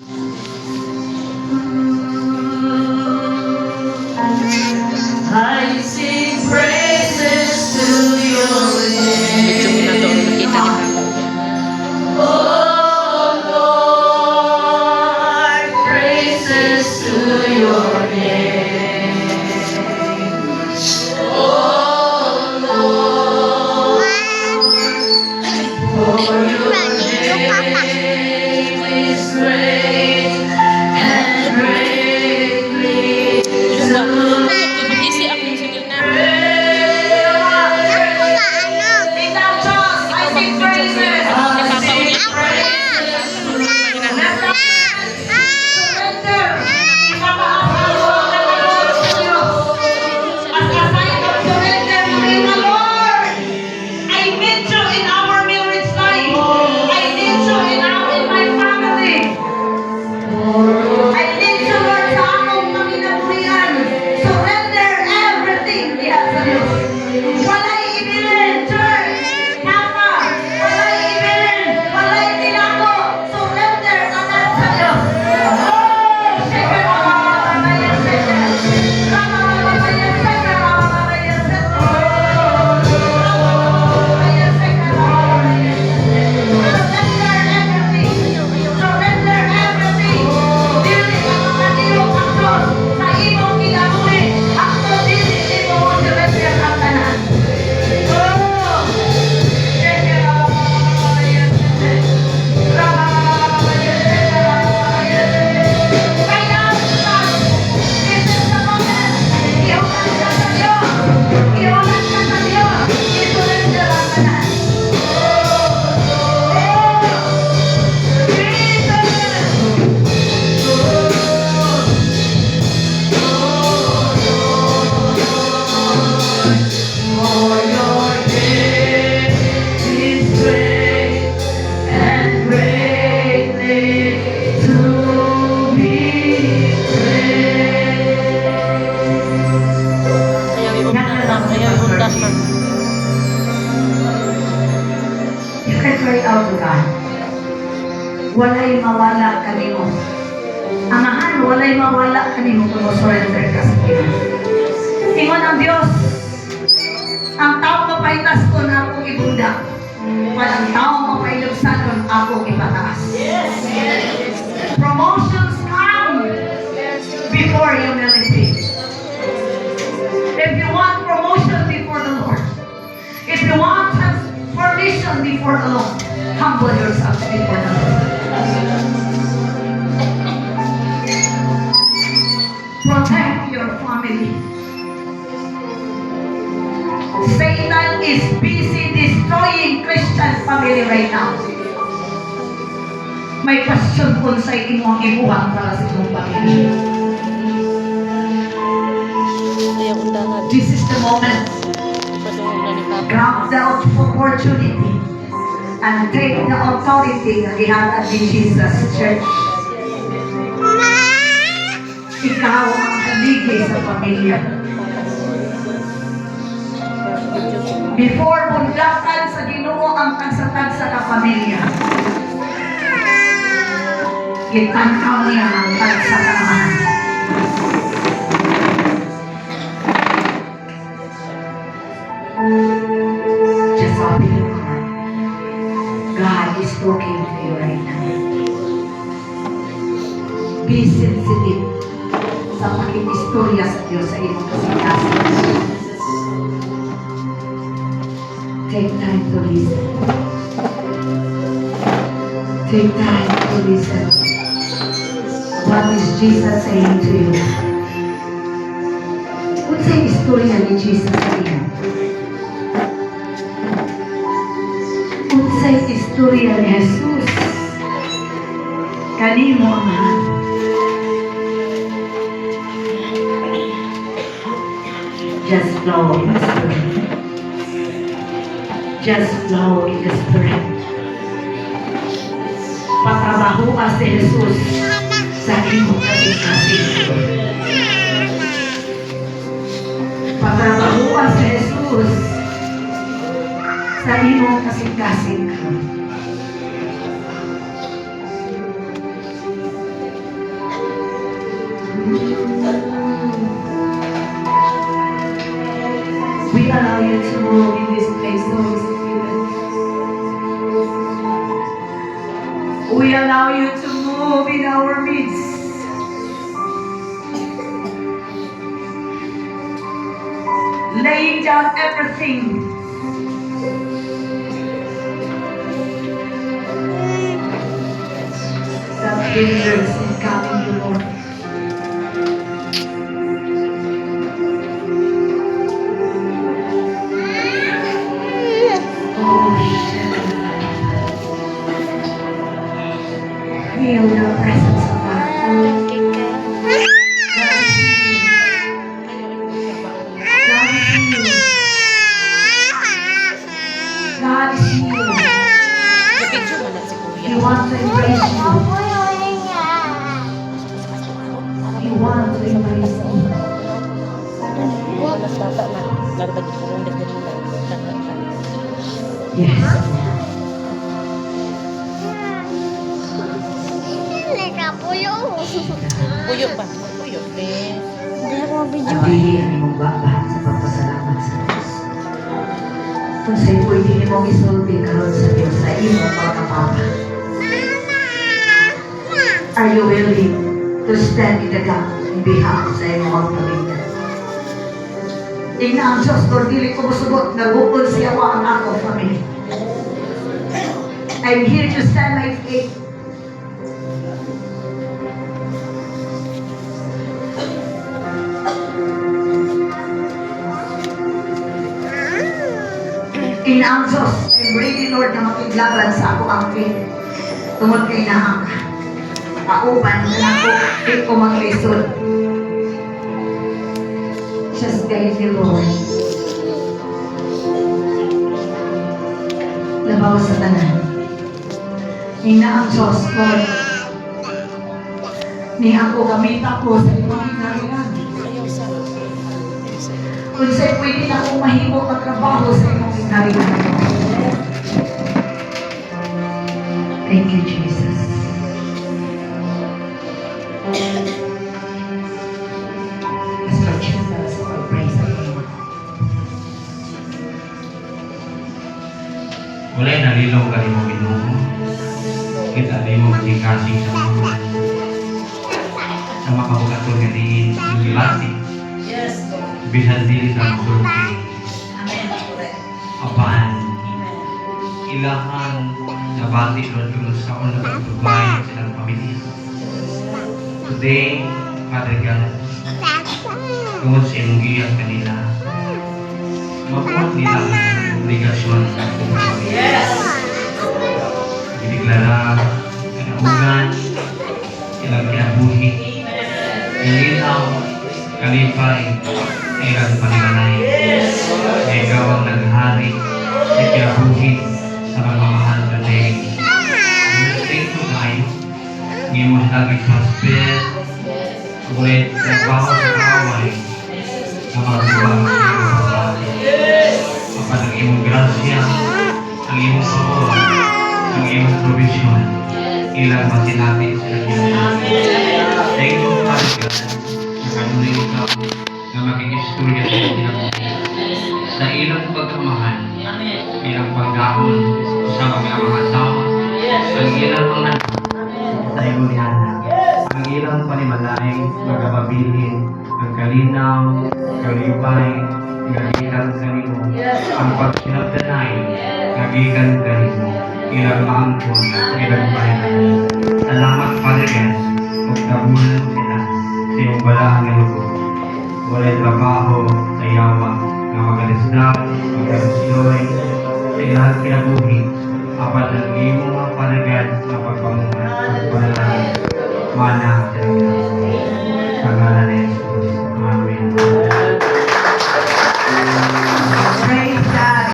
I sing praises to your name. Oh Lord, praises to your name. Oh Lord, for your name is great and greatly to Isi ako yung sunod na. You can cry out to God. Walay mawala kanimo. Amahan, walay mawala kanimo kung surrender ka sa Diyos. Ingon ang Diyos, ang tao mapaitas ko na akong ibunda. Walang tao mapailugsan ko na akong ipataas. Promotions come before humility. If you want promotion before the Lord, if you want transformation before the Lord, humble yourself before the Lord. Protect your family. Satan is busy destroying Christian family right now. May question kung sa imong ibuhat para sa imong pamilya. This is the moment. Grab the opportunity and take the authority na gihatag ni Jesus Church. Ikaw ang haligi sa pamilya. Before bundakan sa Ginoo ang tagsa-tagsa ka pamilya, itankaw niya ang tagsatamaan. Just open your heart. God is talking to you right now. Be sensitive sa pakikistorya sa Diyos sa iyong kasikasan. Take time to listen. Take time to listen. What is Jesus saying to you? Kung sa istorya ni Jesus sa iyo, kung sa istorya ni Jesus, kanimo ang just flow in the Spirit. Just flow in the Spirit. Patrabaho ka si Jesus sa imong kasing-kasing. Patrabaho ka si Jesus sa imong kasing-kasing. We allow you to move in this place, Holy Spirit. We allow you to move in our midst. Laying down everything. Self-hindrance and coming to Lord. Feel the presence of God. God is here. God is here. Video mo na si Kuya. He wants to embrace you. He wants to embrace you. Mas bata na. Lagdag ko rin dito na. Yes. Puyo pa. Puyo. Then, Ang mong baba sa pagpasalamat sa Diyos. Kung sa'yo po hindi mo isulti karon sa Diyos sa iyong pagkapapa. Are you willing to stand in the gap in behalf sa iyong mga pamilya? Tingnan ang Diyos, Lord, dili ko musubot, nagukol siya wa ang ako family. I'm here to stand my faith. Tingnan ang Diyos, I'm ready, Lord, na makiglaban sa ako ang faith. Tungod kay naang ka. Pauban na ako, di ko maglisod. Just guide me, Lord. Labaw sa tanan. Tingnan ang Diyos, Lord. Ni ako gamita ko sa imong hinarian. ayaw sa. Kung sa'yo pwede na akong mahimo magtrabaho sa imong hinarian. Thank you, Jesus. Let's put Jesus for praise the Lord. Wala'y nalilaw ka rin mo Ginoo. Kita rin mo magikasing sa mga sa makabugatong nga diin ilasi. Yes, Lord. Bisan dili sa masulti. Amen. Apan ilahan nabati Lord Lord sa una pagtubay sa ilang pamilya. Today, Father God, tungod sa iyong giyak kanila, mabuhat nila ang obligasyon sa iyong pamilya. Yes. Ideklara kanaugan, ilang kinabuhi, ilinaw, kalipay, ilang panilanay. Ikaw ang naghari sa kinabuhi sa pagmamahal sa day. Dito tayo, ngayon mo lagi prosper, ulit nagbaho sa kaway, na magbuwang sa iyong pagbahay. Kapag ang iyong grasya, ang iyong sabor, ang iyong provision, ilang masinati sa kanya. Thank you, Father God, na kanunay ikaw na makikistorya sa kanya. Sa ilang pagkamahal, ilang pagkaon sa mga asawa, ang ilang mga sa iyong niyana, ang ilang panimalay, magkababilin, ang kalinaw, kalipay, nagikan sa imo, ang pagsinagdanay, nagikan sa imo, ilang maangkon, ilang bayan. Salamat, Father God, kung nabunan sila sa iyong balaan ng lugo. Wala'y trabaho sa yawa, na magalisdad, magalisyoy, sa ilang kinabuhi, apat ang imo mga Father God, na pagpamuhan, pagpanalangin, mana,